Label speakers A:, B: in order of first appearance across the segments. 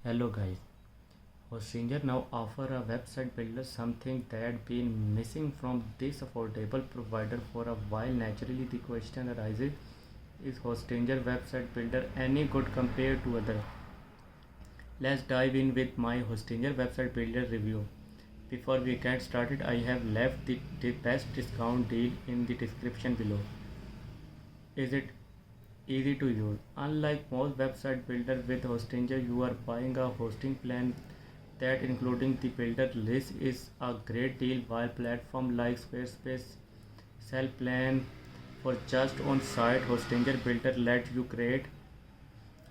A: Hello guys, Hostinger now offer a website builder, something that been missing from this affordable provider for a while. Naturally the question arises, is Hostinger website builder any good compared to other? Let's dive in with my Hostinger website builder review. Before we get started, I have left the best discount deal in the description below. Is it easy to use? Unlike most website builder with Hostinger, you are buying a hosting plan that including the builder list is a great deal, while platform like Squarespace sell plan for just on site. Hostinger builder lets you create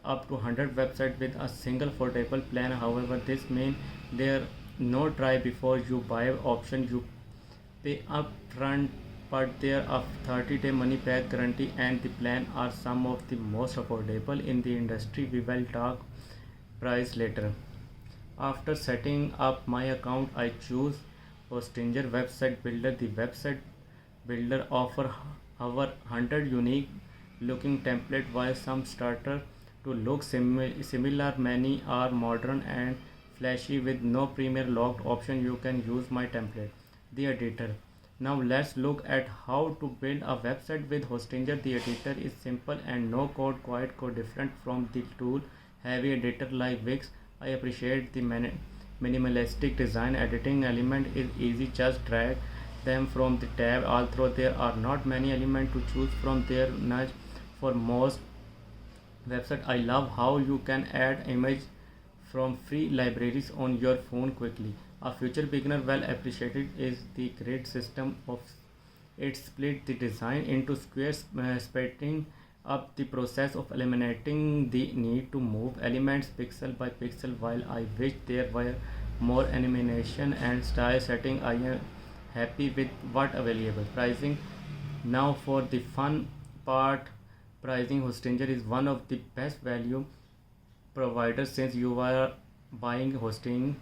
A: up to 100 websites with a single affordable plan. However, this means there no try before you buy option. You pay upfront, but there are 30-day money back guarantee, and the plan are some of the most affordable in the industry. We will talk price later. After setting up my account, I choose Hostinger website builder. The website builder offer over 100 unique looking template, while some starter to look similar. Many are modern and flashy with no premier locked option. You can use my template, the editor. Now let's look at how to build a website with Hostinger. The editor is simple and no code, quite different from the tool heavy editor like Wix. I appreciate the minimalistic design. Editing element is easy, just drag them from the tab. Although there are not many elements to choose from, there nudge for most website. I love how you can add image from free libraries on your phone quickly. A future beginner well appreciated is the grid system of it. Split the design into squares, speeding up the process of eliminating the need to move elements pixel by pixel. While I wish there were more animation and style setting, I am happy with what available. Pricing now for the fun part. Pricing, Hostinger is one of the best value providers since you are buying hosting,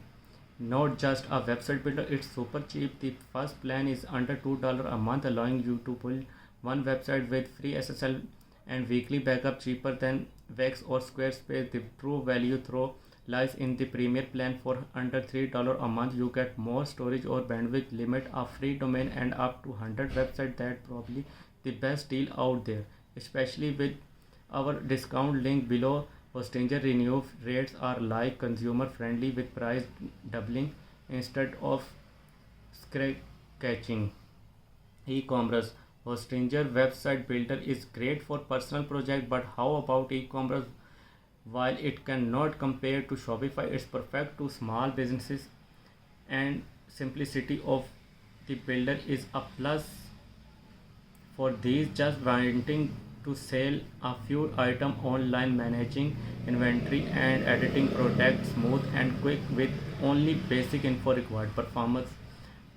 A: not just a website builder. It's super cheap. The first plan is under $2 a month, allowing you to build one website with free SSL and weekly backup, cheaper than Wix or Squarespace. The true value through lies in the premier plan. For under $3 a month, you get more storage or bandwidth limit, a free domain, and up to 100 websites. That probably the best deal out there, especially with our discount link below. Hostinger renew rates are like consumer friendly, with price doubling instead of catching. E-commerce, Hostinger website builder is great for personal project, but how about e-commerce? While it cannot compare to Shopify, it's perfect to small businesses, and simplicity of the builder is a plus for these just wanting to sell a few items online. Managing inventory and editing product smooth and quick with only basic info required.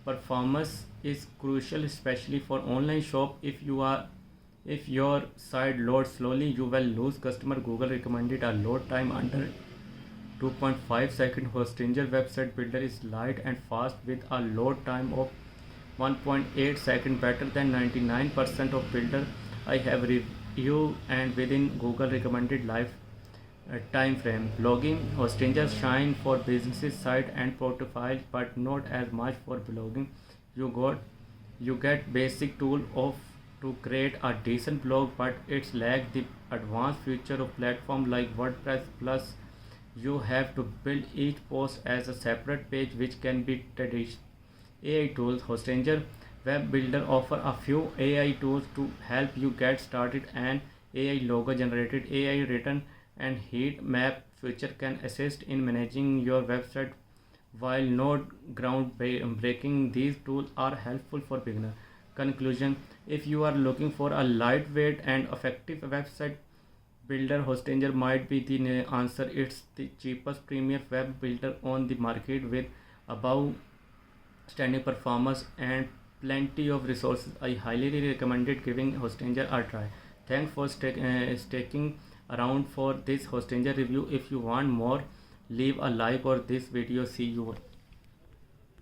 A: Performance is crucial, especially for online shop. If your site loads slowly, you will lose customer. Google recommended a load time under 2.5 seconds. Hostinger website builder is light and fast with a load time of 1.8 seconds, better than 99% of builder I have reviewed, and within Google recommended life time frame. Blogging, Hostinger shine for businesses site and profiles, but not as much for blogging. You get basic tool of to create a decent blog, but it's lack the advanced feature of platform like WordPress. Plus, you have to build each post as a separate page, which can be traditional. AI tools, Hostinger web builder offer a few AI tools to help you get started. An AI logo generated, AI written, and heat map feature can assist in managing your website. While not groundbreaking, these tools are helpful for beginner. Conclusion: if you are looking for a lightweight and effective website builder, Hostinger might be the answer. It's the cheapest premier web builder on the market with above standing performance and plenty of resources. I highly recommended giving Hostinger a try. Thanks for sticking around for this Hostinger review. If you want more, leave a like or this video. See you.